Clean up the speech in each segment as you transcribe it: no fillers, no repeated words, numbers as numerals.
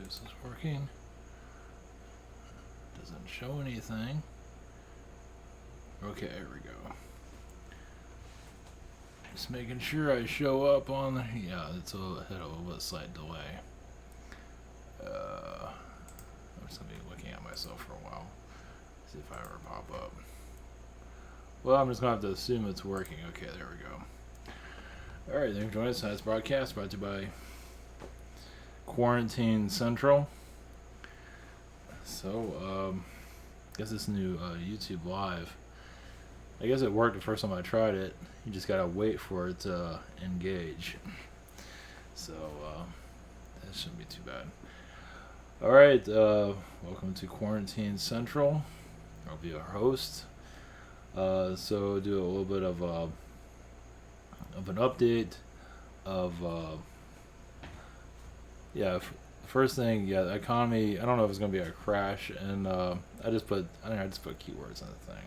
this is working. Doesn't show anything. Okay, here we go. Just making sure I show up on the. Yeah, it's had a little bit slight delay. I'm just gonna be looking at myself for a while. See if I ever pop up. Well, I'm just gonna have to assume it's working. Okay, there we go. Alright, thanks for joining us. Tonight's broadcast brought to you by Quarantine Central. So, I guess this new YouTube Live, I guess it worked the first time I tried it. You just gotta wait for it to engage. So, that shouldn't be too bad. Alright, welcome to Quarantine Central. I'll be your host. So, do a little bit of an update of, first thing, the economy. I don't know if it's gonna be a crash, and I just put keywords in the thing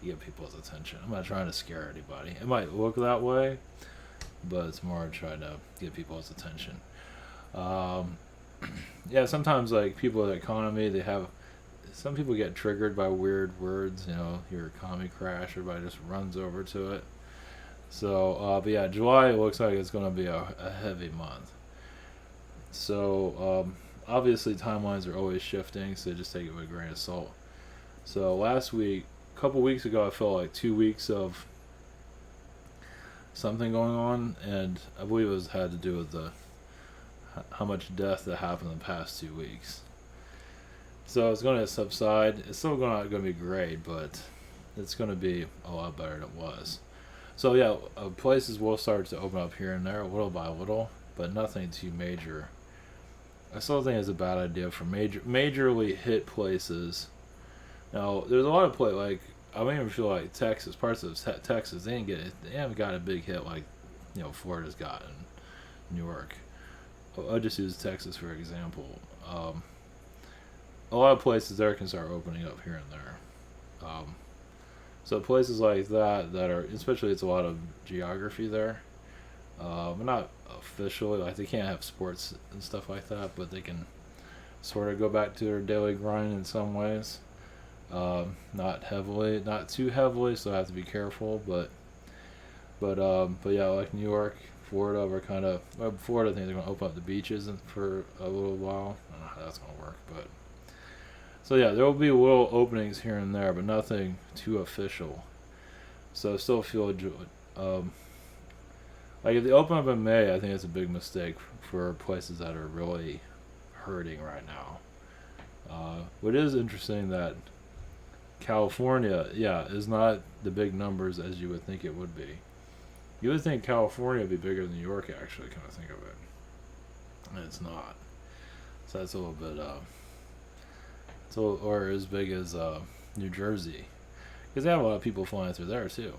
to get people's attention. I'm not trying to scare anybody. It might look that way, but it's more trying to get people's attention. Sometimes like people in the economy, some people get triggered by weird words. Your economy crash, everybody just runs over to it. So, July looks like it's going to be a heavy month. So, obviously timelines are always shifting, so just take it with a grain of salt. So a couple weeks ago, I felt like 2 weeks of something going on, and I believe it had to do with how much death that happened in the past 2 weeks. So it's going to subside. It's still not going to be great, but it's going to be a lot better than it was. So places will start to open up here and there, little by little, but nothing too major. I still think it's a bad idea for majorly hit places. Now, there's a lot of I don't even feel like Texas, parts of Texas, they haven't got a big hit like, Florida's gotten, New York. I'll just use Texas for example. A lot of places there can start opening up here and there. So places like that are, especially it's a lot of geography there. Not officially, like they can't have sports and stuff like that, but they can sort of go back to their daily grind in some ways. Not too heavily, so I have to be careful. But like New York, Florida, we're kind of Florida. I think they're gonna open up the beaches for a little while. I don't know how that's gonna work, but. So there will be little openings here and there, but nothing too official. So I still feel, like if they open up in May, I think it's a big mistake for places that are really hurting right now. What is interesting that California, is not the big numbers as you would think it would be. You would think California would be bigger than New York, actually, kind of think of it. And it's not. So that's a little bit, or as big as New Jersey, because they have a lot of people flying through there too.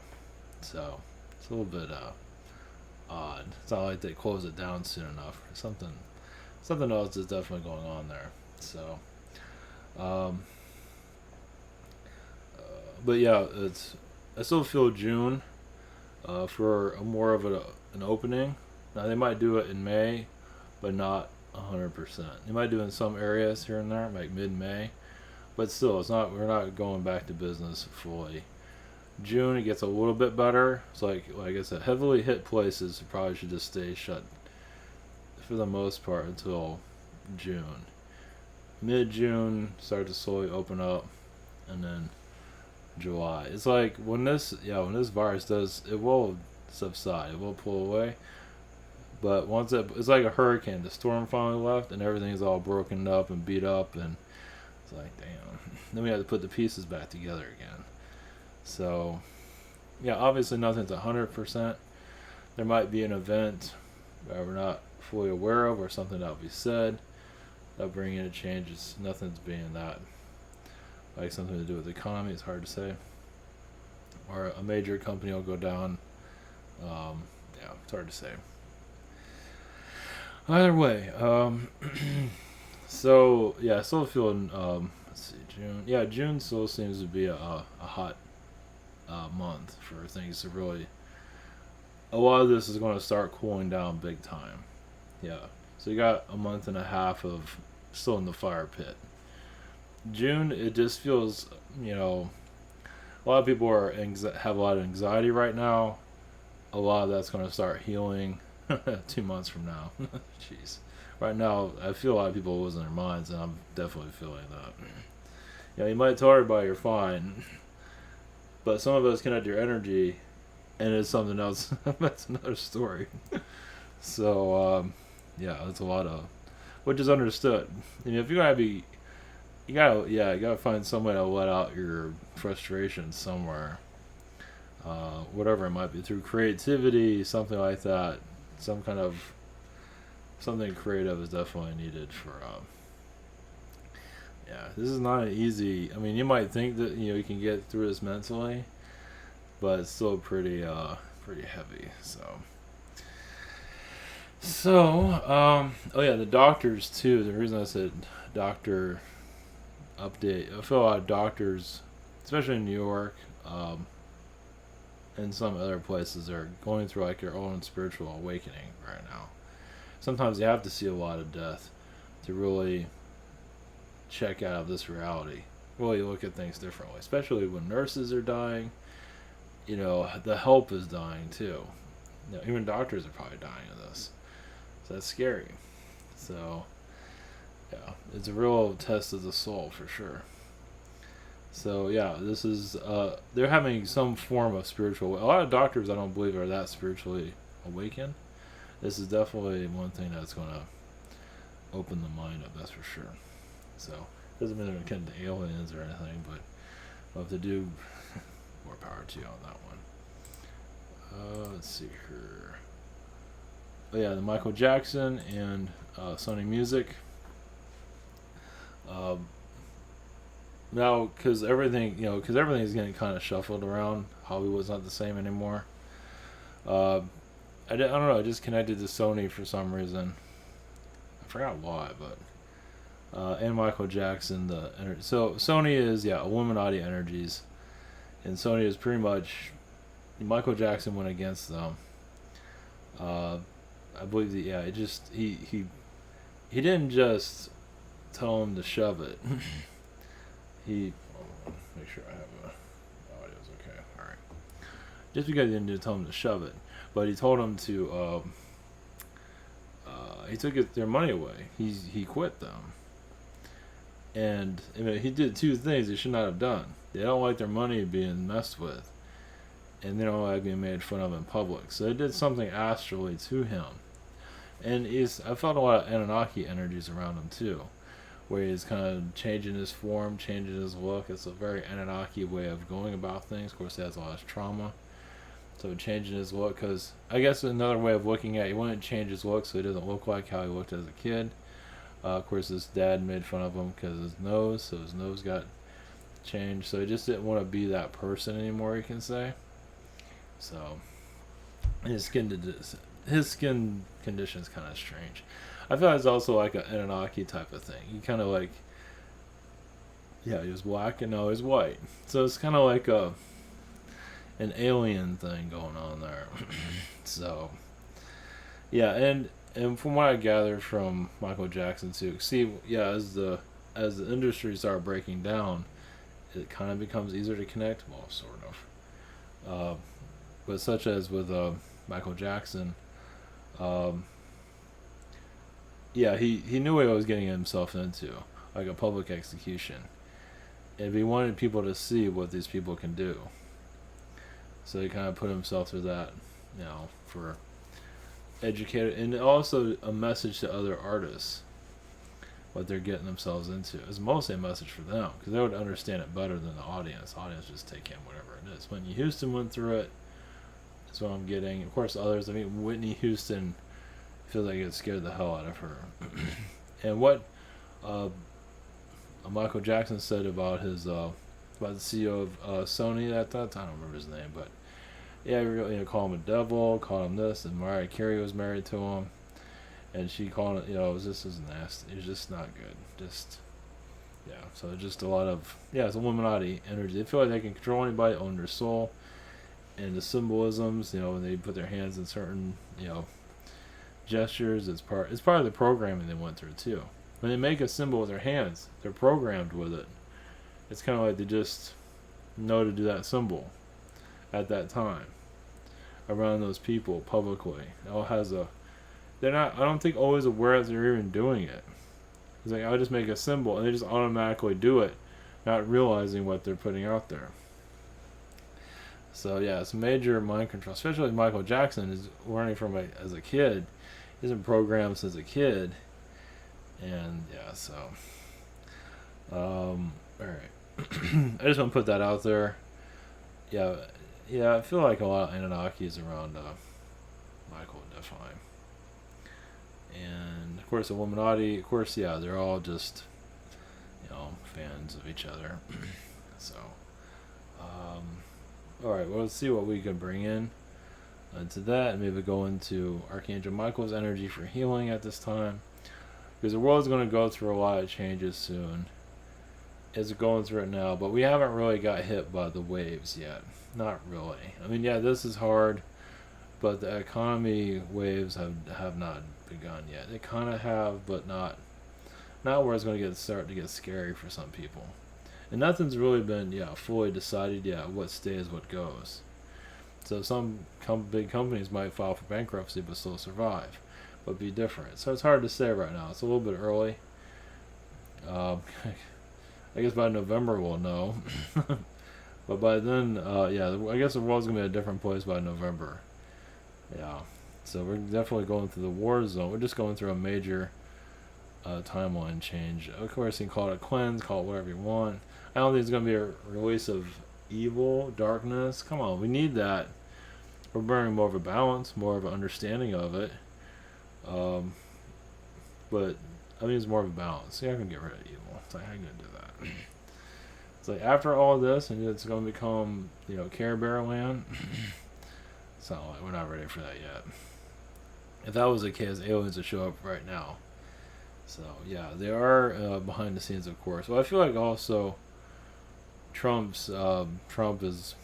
So it's a little bit odd. It's not like they close it down soon enough. Something else is definitely going on there. So, I still feel June for more of an opening. Now they might do it in May, but not 100%. They might do it in some areas here and there, like mid-May. But still, we're not going back to business fully. June, it gets a little bit better. It's like I said, heavily hit places probably should just stay shut for the most part until June. Mid-June, start to slowly open up, and then July. It's like when this virus it will subside, it will pull away. But once it's like a hurricane. The storm finally left, and everything's all broken up and beat up, and it's like, damn. Then we have to put the pieces back together again. So, obviously nothing's 100%. There might be an event that we're not fully aware of, or something that'll be said that'll bring in changes. Nothing's being that, like something to do with the economy. It's hard to say. Or a major company will go down. It's hard to say. Either way, I still feel, let's see, June. June still seems to be a hot month for things to really. A lot of this is going to start cooling down big time. So you got a month and a half of still in the fire pit. June, it just feels, a lot of people have a lot of anxiety right now. A lot of that's going to start healing 2 months from now. Jeez. Right now, I feel a lot of people losing their minds, and I'm definitely feeling that. You might tell everybody you're fine, but some of us connect your energy, and it's something else. That's another story. So, that's a lot of, which is understood. If you're gonna be, you gotta find some way to let out your frustration somewhere. Whatever it might be, through creativity, something like that. Something creative is definitely needed for. This is not an easy. You might think that you can get through this mentally, but it's still pretty heavy. The doctors too. The reason I said doctor update, I feel a lot of doctors, especially in New York, and some other places, are going through like their own spiritual awakening right now. Sometimes you have to see a lot of death to really check out of this reality, really look at things differently, especially when nurses are dying. The help is dying too. Even doctors are probably dying of this, so that's scary. So it's a real test of the soul for sure. So this is they're having some form of spiritual. A lot of doctors, I don't believe, are that spiritually awakened. This is definitely one thing that's going to open the mind up, that's for sure. So, doesn't mean they're going to get into aliens or anything, but if they do, more power to you on that one. Let's see here. The Michael Jackson and Sony Music. Now, because everything is getting kind of shuffled around. Hollywood's not the same anymore. I don't know. I just connected to Sony for some reason. I forgot why, but and Michael Jackson. So Sony is Illuminati energies, and Sony is pretty much Michael Jackson went against them. I believe he didn't just tell him to shove it. He make sure I have audio's okay. All right. Just because he didn't tell him to shove it. But he told them to. He took their money away. He quit them, and he did two things he should not have done. They don't like their money being messed with, and they don't like being made fun of in public. So they did something astrally to him, and I felt a lot of Anunnaki energies around him too, where he's kind of changing his form, changing his look. It's a very Anunnaki way of going about things. Of course, he has a lot of trauma. So changing his look, because I guess another way of looking at it, he wanted to change his look so he doesn't look like how he looked as a kid. Of course, his dad made fun of him because his nose got changed. So he just didn't want to be that person anymore, you can say. So his skin condition is kind of strange. I feel like it's also like an Anunnaki type of thing. He kind of like, he was black and now he's white. So it's kind of like an alien thing going on there. So and from what I gathered from Michael Jackson too, as the industry started breaking down, it kind of becomes easier to connect. Well, sort of. But such as with Michael Jackson, he knew what he was getting himself into, like a public execution, and he wanted people to see what these people can do. So he kind of put himself through that, for educated, and also a message to other artists, what they're getting themselves into. It's mostly a message for them, because they would understand it better than the audience. The audience just take in whatever it is. Whitney Houston went through it. That's what I'm getting. Of course, others. Whitney Houston feels like it scared the hell out of her. And what Michael Jackson said about his about the CEO of Sony at that time, I don't remember his name, but call him a devil, call him this, and Mariah Carey was married to him, and she called it, this is nasty. It was just not good. So just a lot of, it's Illuminati energy. They feel like they can control anybody, own their soul, and the symbolisms, when they put their hands in certain, gestures, it's part of the programming they went through too. when they make a symbol with their hands, they're programmed with it. It's kind of like they just know to do that symbol at that time around those people publicly. It all has a. They're not. I don't think always aware that they're even doing it. It's like I'll just make a symbol and they just automatically do it, not realizing what they're putting out there. So yeah, it's major mind control, especially Michael Jackson is learning from as a kid. He's been programmed since a kid, and yeah, so all right. I just want to put that out there. Yeah, I feel like a lot of Anunnakis around Michael, definitely. And of course, Illuminati. Of course, yeah, they're all just fans of each other. So, all right. Well, let's see what we can bring in to that, and maybe go into Archangel Michael's energy for healing at this time, because the world is going to go through a lot of changes soon. It's going through it now, but we haven't really got hit by the waves yet. Not really. I mean, yeah, this is hard, but the economy waves have not begun yet. They kind of have, but not where it's going to start to get scary for some people. And nothing's really been fully decided yet what stays, what goes. So some big companies might file for bankruptcy but still survive, but be different. So it's hard to say right now. It's a little bit early. I guess by November we'll know. But by then, I guess the world's going to be a different place by November. Yeah. So we're definitely going through the war zone. We're just going through a major timeline change. Of course, you can call it a cleanse, call it whatever you want. I don't think it's going to be a release of evil, darkness. Come on, we need that. We're bringing more of a balance, more of an understanding of it. But I think it's more of a balance. Yeah, I can get rid of evil. It's like, how are you going to do that? It's like, after all this, and it's going to become, Care Bear land. It's not like we're not ready for that yet. If that was the case, aliens would show up right now. So, yeah, they are behind the scenes, of course. Well, I feel like also Trump is,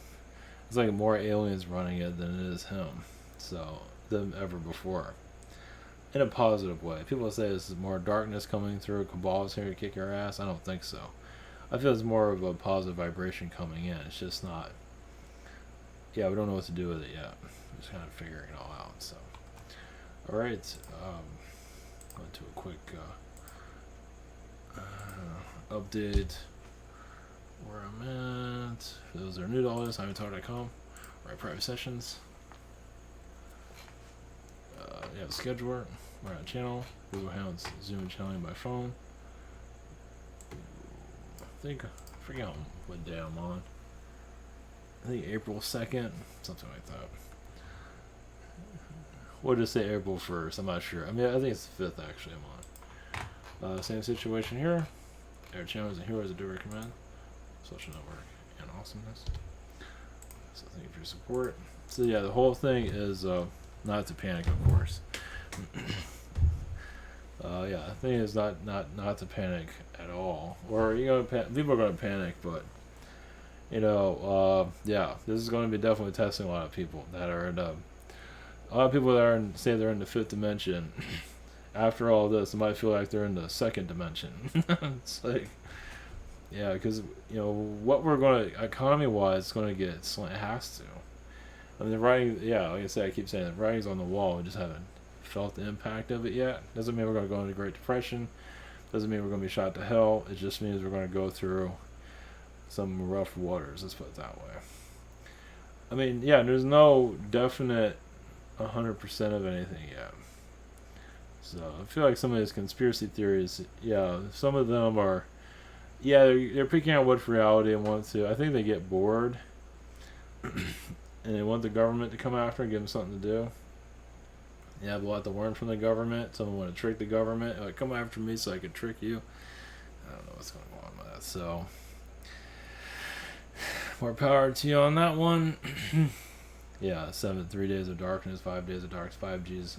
it's like more aliens running it than it is him. So, than ever before. In a positive way. People say this is more darkness coming through, cabals here to kick your ass. I don't think so. I feel it's more of a positive vibration coming in. It's just not. Yeah, we don't know what to do with it yet. We're just kind of figuring it all out. So, all right. Going to a quick update where I'm at. For those that are new to all this, I'mTar.com. We're at private sessions. Yeah, the scheduler. We're on channel. Google Hangouts, Zoom channeling by phone. I forget what day I'm on. I think April 2nd, something like that. We'll just say April 1st, I'm not sure. I mean, I think it's the 5th actually I'm on. Same situation here. Air channels and heroes I do recommend. Social network and awesomeness. So thank you for your support. So yeah, the whole thing is not to panic, of course. Yeah, the thing is not to panic at all. Or people are going to panic, but yeah, this is going to be definitely testing a lot of people that are in a lot of people that say they're in the 5th dimension. After all this, they might feel like they're in the 2nd dimension. It's like, yeah, because what we're going to economy-wise, it's going to get it has to. I mean, the writing, yeah, like I said, I keep saying the writing's on the wall. We just haven't felt the impact of it yet. Doesn't mean we're going to go into Great Depression. Doesn't mean we're going to be shot to hell. It just means we're going to go through some rough waters. Let's put it that way. I mean, yeah, there's no definite 100% of anything yet. So I feel like some of these conspiracy theories, yeah, some of them are, yeah, they're picking out what's reality and want to. I think they get bored. And they want the government to come after and give them something to do. They have a lot to learn from the government. Some want to trick the government. Like, come after me so I can trick you. I don't know what's going on with that. So, more power to you on that one. Yeah, 3 days of darkness, 5 days of darkness. 5G's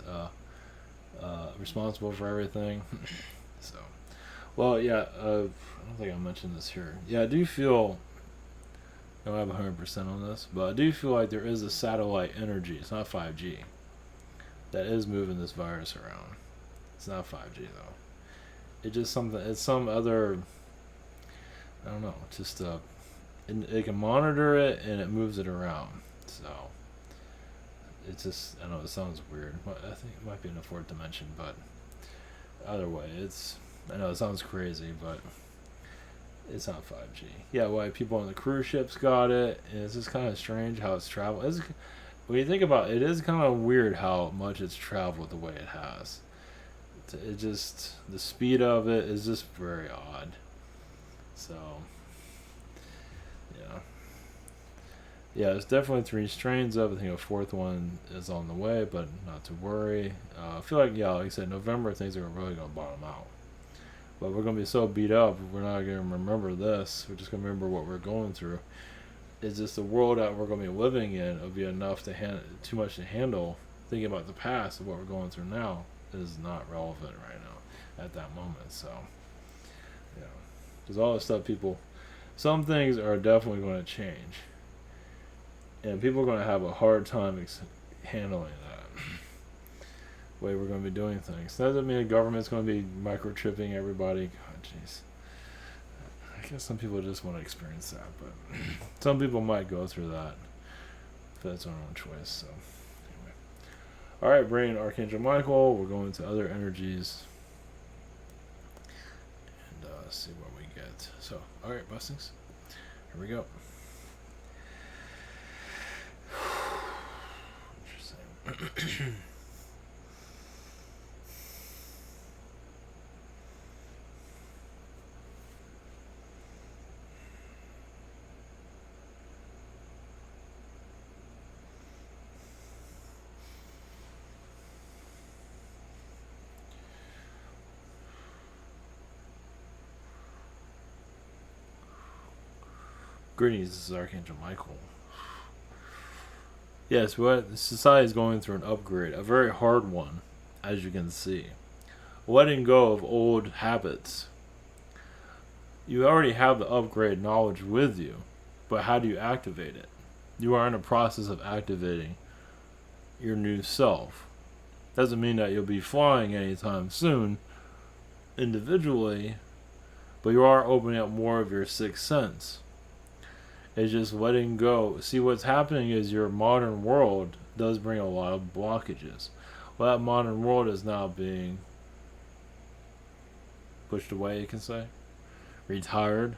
responsible for everything. So, well, yeah, I don't think I mentioned this here. Yeah, I do feel... I don't have 100% on this, but I do feel like there is a satellite energy. It's not 5G. That is moving this virus around. It's not 5G though. It's just something. It's some other. I don't know. Just it can monitor it and it moves it around. So it's just. I know it sounds weird. I think it might be in the fourth dimension, but either way, it's. I know it sounds crazy, but it's not 5G. Yeah, why people on the cruise ships got it. And it's just kind of strange how it's traveled. When you think about it, it is kind of weird how much it's traveled the way it has. It just, the speed of it is just very odd. So, yeah. Yeah, it's definitely 3 strains of it. I think a 4th one is on the way, but not to worry. I feel like, yeah, like I said, November things are really going to bottom out. But we're going to be so beat up, we're not going to remember this. We're just going to remember what we're going through. It's just the world that we're going to be living in will be enough to too much to handle. Thinking about the past and what we're going through now is not relevant right now at that moment. So, yeah, there's all this stuff. Some things are definitely going to change, and people are going to have a hard time handling that way we're going to be doing things. That doesn't mean the government's going to be microchipping everybody. God, jeez. I guess some people just want to experience that, but some people might go through that. If that's our own choice. So, anyway. All right, bringing Archangel Michael. We're going to other energies and see what we get. So, all right, blessings. Here we go. Interesting. Greetings, this is Archangel Michael. Yes, society is going through an upgrade, a very hard one, as you can see. Letting go of old habits. You already have the upgrade knowledge with you, but how do you activate it? You are in a process of activating your new self. Doesn't mean that you'll be flying anytime soon, individually, but you are opening up more of your sixth sense. It's just letting go. See, what's happening is your modern world does bring a lot of blockages. Well, that modern world is now being pushed away, you can say, retired,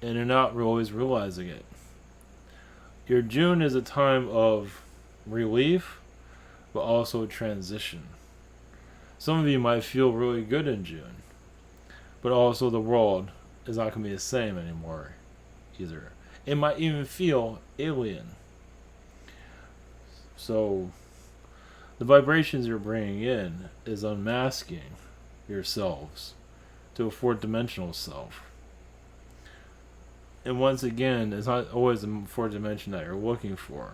and you're not always realizing it. Your June is a time of relief, but also transition. Some of you might feel really good in June, but also the world is not going to be the same anymore either. It might even feel alien. So the vibrations you're bringing in is unmasking yourselves to a 4th dimensional self. And once again, it's not always the 4th dimension that you're looking for,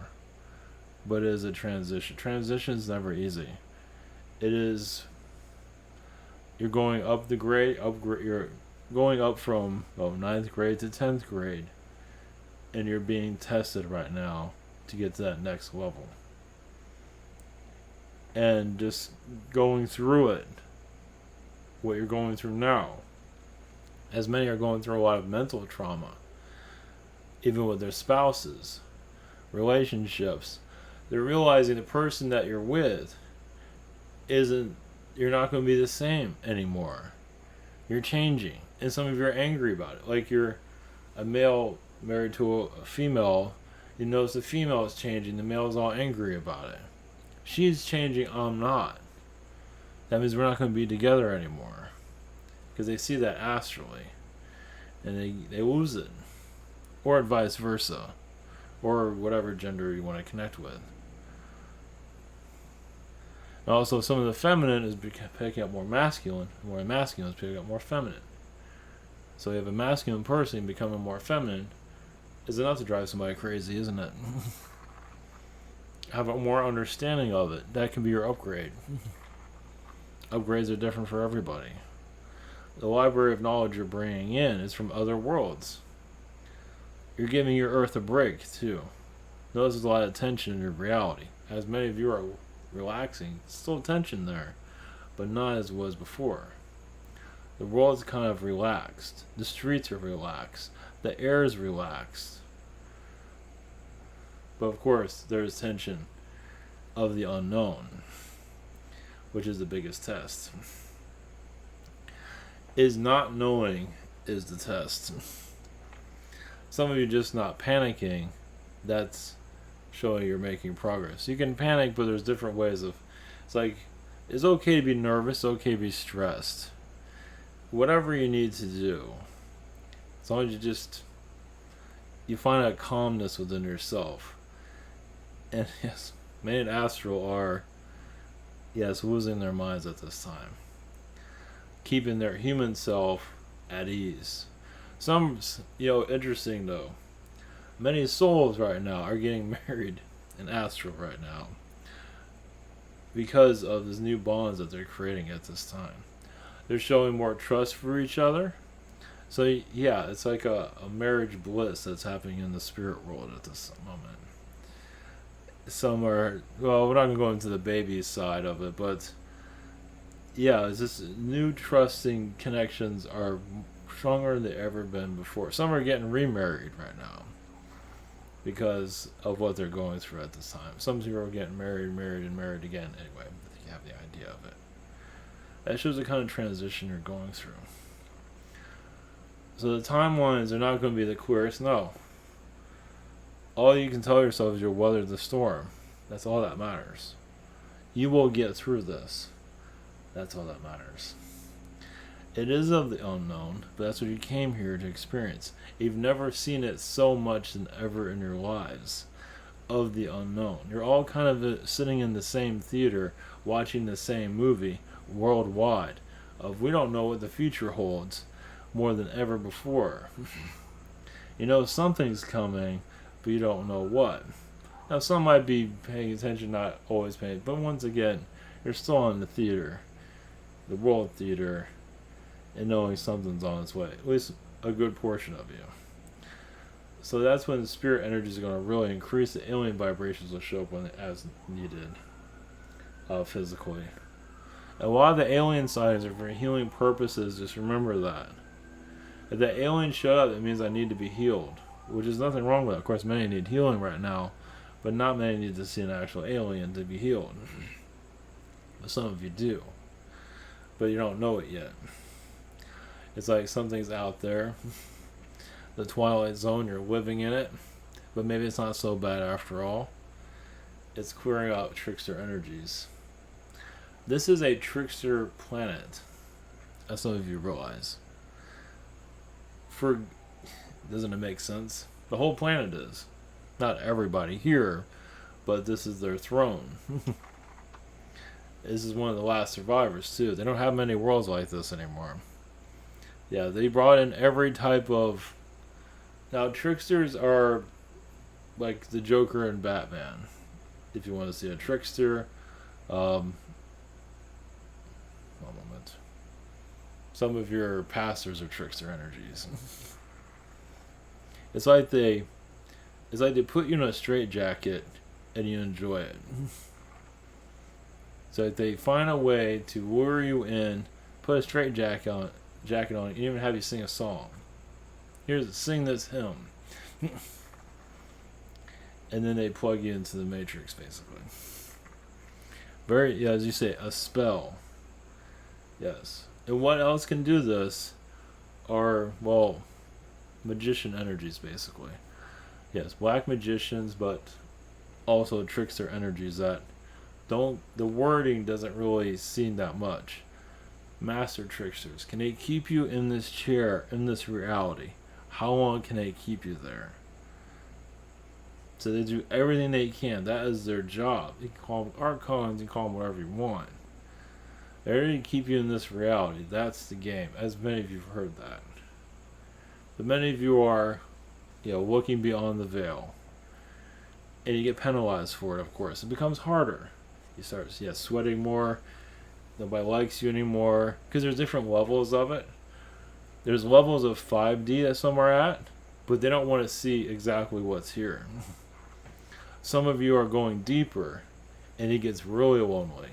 but it is a transition. Transition is never easy. It is, you're going up the grade, you're going up from 9th grade to 10th grade, and you're being tested right now to get to that next level. And just going through it, what you're going through now, as many are going through a lot of mental trauma, even with their spouses, relationships. They're realizing the person that you're with you're not going to be the same anymore. You're changing. And some of you are angry about it. Like you're a male married to a female. You notice the female is changing. The male is all angry about it. She's changing. I'm not. That means we're not going to be together anymore. Because they see that astrally. And they lose it. Or vice versa. Or whatever gender you want to connect with. And also, some of the feminine is picking up more masculine. More masculine is picking up more feminine. So you have a masculine person becoming more feminine is enough to drive somebody crazy, isn't it? Have a more understanding of it. That can be your upgrade. Upgrades are different for everybody. The library of knowledge you're bringing in is from other worlds. You're giving your earth a break, too. Notice there's a lot of tension in your reality. As many of you are relaxing, still tension there, but not as it was before. The world's kind of relaxed. The streets are relaxed. The air is relaxed. But of course, there's tension of the unknown, which is the biggest test. Is not knowing is the test. Some of you just not panicking, that's showing you're making progress. You can panic, but there's different ways of, it's like, it's okay to be nervous, it's okay to be stressed. Whatever you need to do, as long as you find a calmness within yourself. And yes, many in astral are, yes, losing their minds at this time. Keeping their human self at ease. Some, interesting though. Many souls right now are getting married in astral right now because of these new bonds that they're creating at this time. They're showing more trust for each other. So yeah, it's like a marriage bliss that's happening in the spirit world at this moment. Some are, well, we're not going to go into the baby side of it, but yeah, it's just new trusting connections are stronger than they've ever been before. Some are getting remarried right now because of what they're going through at this time. Some people are getting married again. Anyway, I think you have the idea of it. That shows the kind of transition you're going through. So the timelines are not going to be the clearest, no. All you can tell yourself is you'll weather the storm. That's all that matters. You will get through this. That's all that matters. It is of the unknown, but that's what you came here to experience. You've never seen it so much than ever in your lives. Of the unknown. You're all kind of sitting in the same theater, watching the same movie worldwide. We don't know what the future holds more than ever before. You know something's coming, but you don't know what. Now some might be paying attention, not always paying, but once again, you're still in the theater, the world theater, and knowing something's on its way. At least a good portion of you. So that's when the spirit energies are going to really increase. The alien vibrations will show up as needed, physically. A lot of the alien sightings are for healing purposes. Just remember that. If the alien showed up, it means I need to be healed, which is nothing wrong with it. Of course, many need healing right now, but not many need to see an actual alien to be healed. But some of you do, but you don't know it yet. It's like something's out there, the Twilight Zone, you're living in it, but maybe it's not so bad after all. It's clearing out trickster energies. This is a trickster planet, as some of you realize. Doesn't it make sense? The whole planet is. Not everybody here, but this is their throne. This is one of the last survivors too. They don't have many worlds like this anymore. Yeah, they brought in every type of... Now, tricksters are like the Joker and Batman. If you want to see a trickster, one moment. Some of your pastors are trickster energies. It's like they put you in a straitjacket and you enjoy it. So they find a way to lure you in, put a straitjacket on, and even have you sing a song. Sing this hymn. And then they plug you into the matrix, basically. As you say, a spell. Yes. And what else can do this are, well, magician energies, basically. Yes, black magicians, but also trickster energies that the wording doesn't really seem that much. Master tricksters. Can they keep you in this chair, in this reality? How long can they keep you there? So they do everything they can. That is their job. You can call them archons, you can call them whatever you want. They're going to keep you in this reality. That's the game. As many of you have heard that. But many of you are, looking beyond the veil. And you get penalized for it, of course. It becomes harder. You start, sweating more. Nobody likes you anymore. Because there's different levels of it. There's levels of 5D that some are at, but they don't want to see exactly what's here. Some of you are going deeper, and it gets really lonely.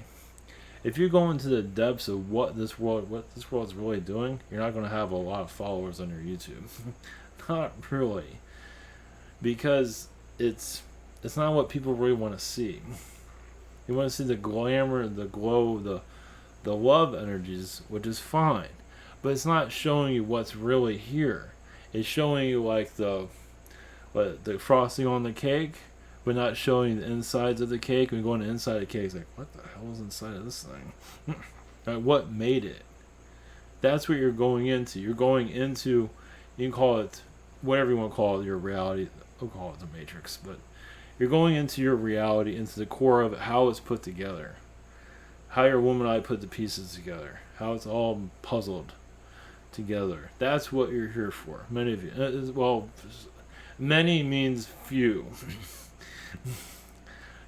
if you go into the depths of what this world's really doing, you're not going to have a lot of followers on your YouTube. Not really, because it's not what people really want to see. You want to see the glamour, the glow, the love energies, which is fine, but it's not showing you what's really here. It's showing you like the frosting on the cake, but not showing the insides of the cake. When you go on the inside of the cake, it's like, what the hell is inside of this thing? Like, what made it? That's what you're going into. You're going into, you can call it whatever you want to call it, your reality. I'll call it the Matrix, but you're going into your reality, into the core of it, how it's put together, how your woman eye put the pieces together, how it's all puzzled together. That's what you're here for. Many of you, well, many means few.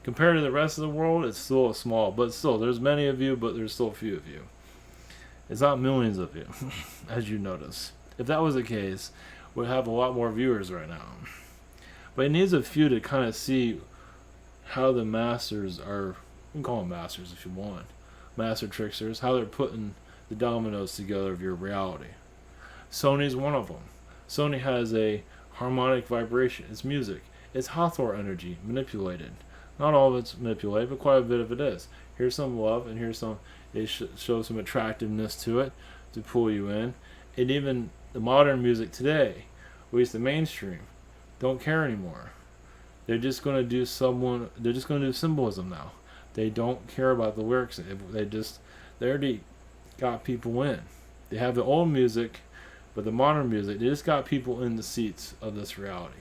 Compared to the rest of the world, it's still small, but still, there's many of you, but there's still few of you. It's not millions of you, as you notice. If that was the case, we'd have a lot more viewers right now. But it needs a few to kind of see how the masters are, you can call them masters if you want, master tricksters, how they're putting the dominoes together of your reality. Sony's one of them. Sony has a harmonic vibration. It's music. It's Hathor energy manipulated. Not all of it's manipulated, but quite a bit of it is. Here's some love, and here's some, it shows some attractiveness to it to pull you in. And even the modern music today, at least the mainstream, don't care anymore. They're just going to do symbolism now. They don't care about the lyrics. They already got people in. They have the old music, but the modern music, they just got people in the seats of this reality.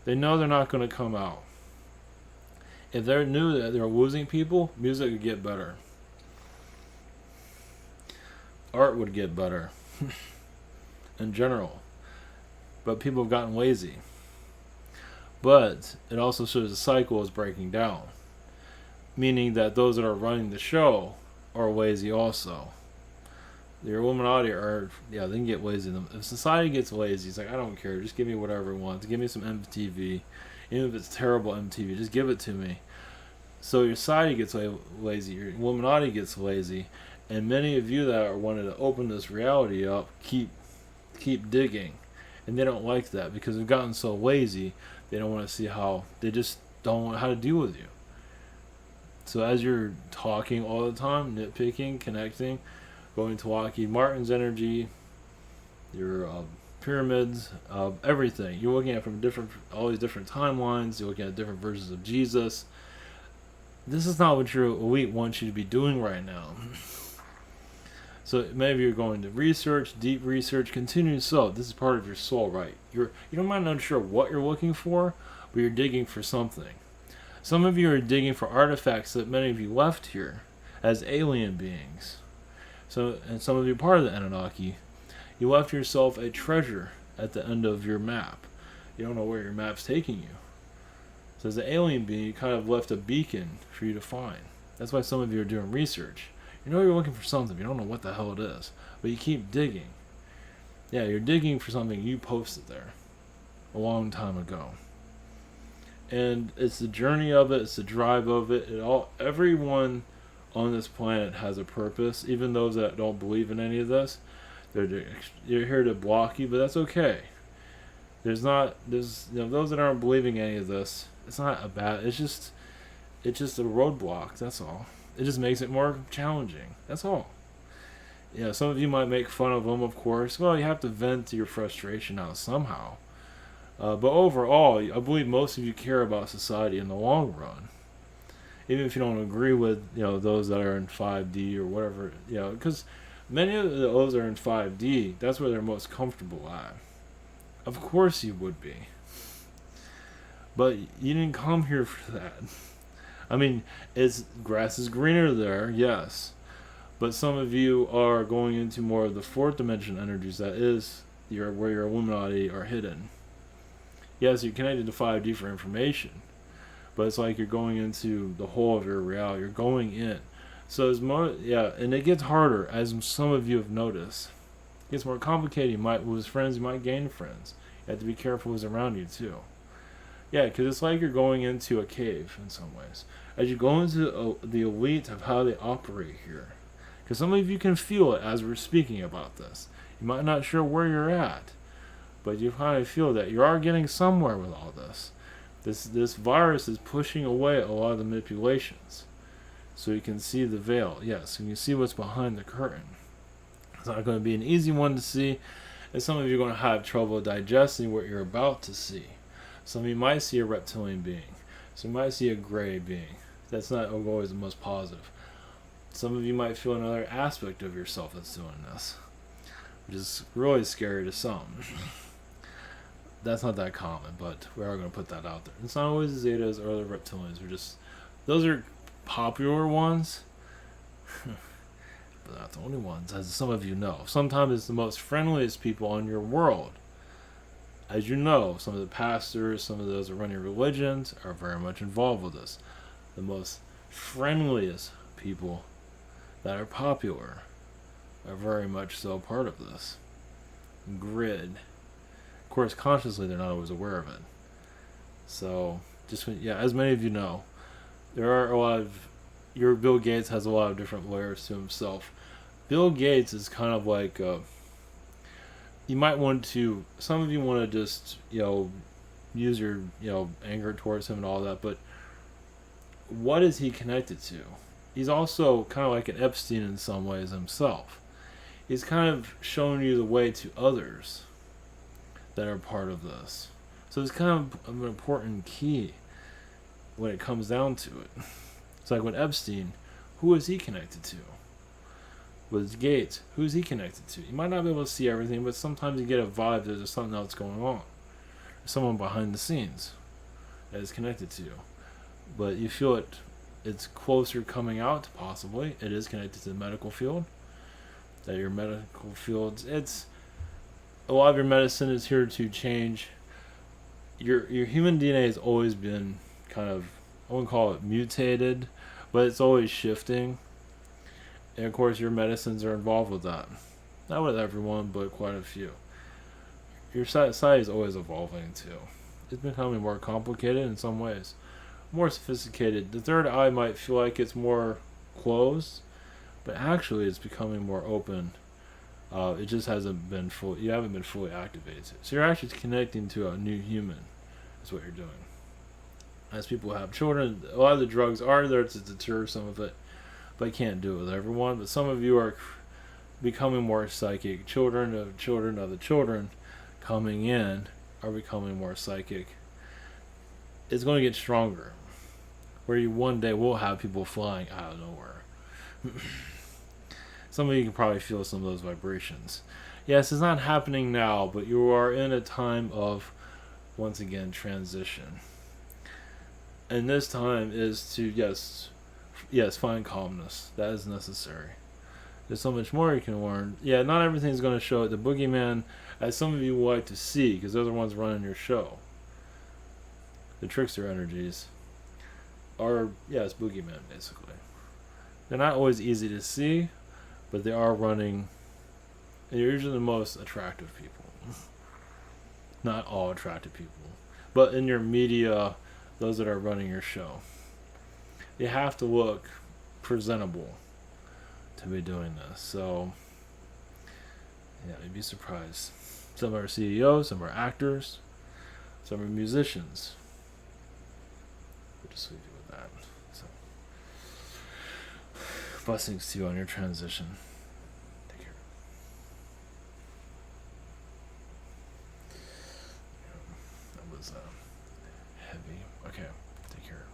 They know they're not going to come out. If they knew that they're losing people, music would get better. Art would get better. In general. But people have gotten lazy. But it also shows the cycle is breaking down. Meaning that those that are running the show are lazy also. The Illuminati they can get lazy. If society gets lazy, it's like, I don't care, just give me whatever it wants. Give me some MTV. Even if it's terrible MTV, just give it to me. So your society gets lazy, your Illuminati gets lazy, and many of you that are wanting to open this reality up keep digging. And they don't like that because they've gotten so lazy, they don't want to see how, they just don't know how to deal with you. So as you're talking all the time, nitpicking, connecting, going to Lockheed Martin's energy, your pyramids, everything. You're looking at from all these different timelines. You're looking at different versions of Jesus. This is not what your elite wants you to be doing right now. So maybe you're going to research, deep research, continue so. This is part of your soul, right? You don't mind not sure what you're looking for, but you're digging for something. Some of you are digging for artifacts that many of you left here as alien beings. So, and some of you are part of the Anunnaki. You left yourself a treasure at the end of your map. You don't know where your map's taking you. So as an alien being, you kind of left a beacon for you to find. That's why some of you are doing research. You know you're looking for something, you don't know what the hell it is, but you keep digging. Yeah, you're digging for something you posted there a long time ago. And it's the journey of it, it's the drive of it. Everyone on this planet has a purpose, even those that don't believe in any of this. They're here to block you, but that's okay. Those that aren't believing any of this, it's not a bad, it's just a roadblock, that's all. It just makes it more challenging, that's all. Yeah, some of you might make fun of them, of course. Well, you have to vent your frustration out somehow. But overall, I believe most of you care about society in the long run. Even if you don't agree with, those that are in 5D or whatever, because many of those are in 5D, that's where they're most comfortable at. Of course you would be. But you didn't come here for that. I mean, grass is greener there, yes. But some of you are going into more of the fourth dimension energies, that is where your Illuminati are hidden. Yes, you're connected to 5D for information, but it's like you're going into the whole of your reality. You're going in. So and it gets harder, as some of you have noticed. It gets more complicated. You might lose friends, you might gain friends. You have to be careful who's around you too. Yeah, because it's like you're going into a cave in some ways. As you go into the elite of how they operate here, Because some of you can feel it as we're speaking about this. You might not sure where you're at, but you kind of feel that you are getting somewhere with all this. This virus is pushing away a lot of the manipulations. So you can see the veil. Yes, you can see what's behind the curtain. It's not going to be an easy one to see, and some of you are going to have trouble digesting what you're about to see. Some of you might see a reptilian being. Some you might see a gray being. That's not always the most positive. Some of you might feel another aspect of yourself that's doing this, which is really scary to some. That's not that common, but we are going to put that out there. It's not always the Zetas or the reptilians. Those are popular ones, but not the only ones, as some of you know. Sometimes it's the most friendliest people in your world. As you know, some of the pastors, some of those that run your religions are very much involved with this. The most friendliest people that are popular are very much so part of this grid. Of course, consciously, they're not always aware of it. So, as many of you know, there are a lot of, your Bill Gates has a lot of different layers to himself. Bill Gates is kind of like, you might want to, some of you want to just, use your, anger towards him and all that, but what is he connected to? He's also kind of like an Epstein in some ways himself. He's kind of showing you the way to others that are part of this. So it's kind of an important key when it comes down to it. It's like with Epstein, who is he connected to? With Gates, who is he connected to? You might not be able to see everything, but sometimes you get a vibe that there's something else going on. There's someone behind the scenes that is connected to you. But you feel it's closer coming out, possibly. It is connected to the medical field. That your medical fields, a lot of your medicine is here to change. Your human DNA has always been kind of, I wouldn't call it mutated, but it's always shifting. And of course your medicines are involved with that. Not with everyone, but quite a few. Your society is always evolving too. It's becoming more complicated in some ways. More sophisticated. The third eye might feel like it's more closed, but actually it's becoming more open. It just hasn't been you haven't been fully activated. So you're actually connecting to a new human. That's what you're doing. As people have children, a lot of the drugs are there to deter some of it, but I can't do it with everyone. But some of you are becoming more psychic. Children of the children coming in are becoming more psychic. It's going to get stronger, where you one day will have people flying out of nowhere. Some of you can probably feel some of those vibrations. Yes, it's not happening now, but you are in a time of, once again, transition. And this time is to, yes, find calmness. That is necessary. There's so much more you can learn. Yeah, not everything's going to show it. The boogeyman, as some of you would like to see, because they're the ones running your show. The trickster energies are, yes, boogeymen, basically. They're not always easy to see, but they are running, and they're usually the most attractive people. Not all attractive people, but in your media, those that are running your show. You have to look presentable to be doing this. So, yeah, you'd be surprised. Some are CEOs, some are actors, some are musicians. We'll just leave you with that. So, blessings to you on your transition. Take care. That was heavy. Okay, take care.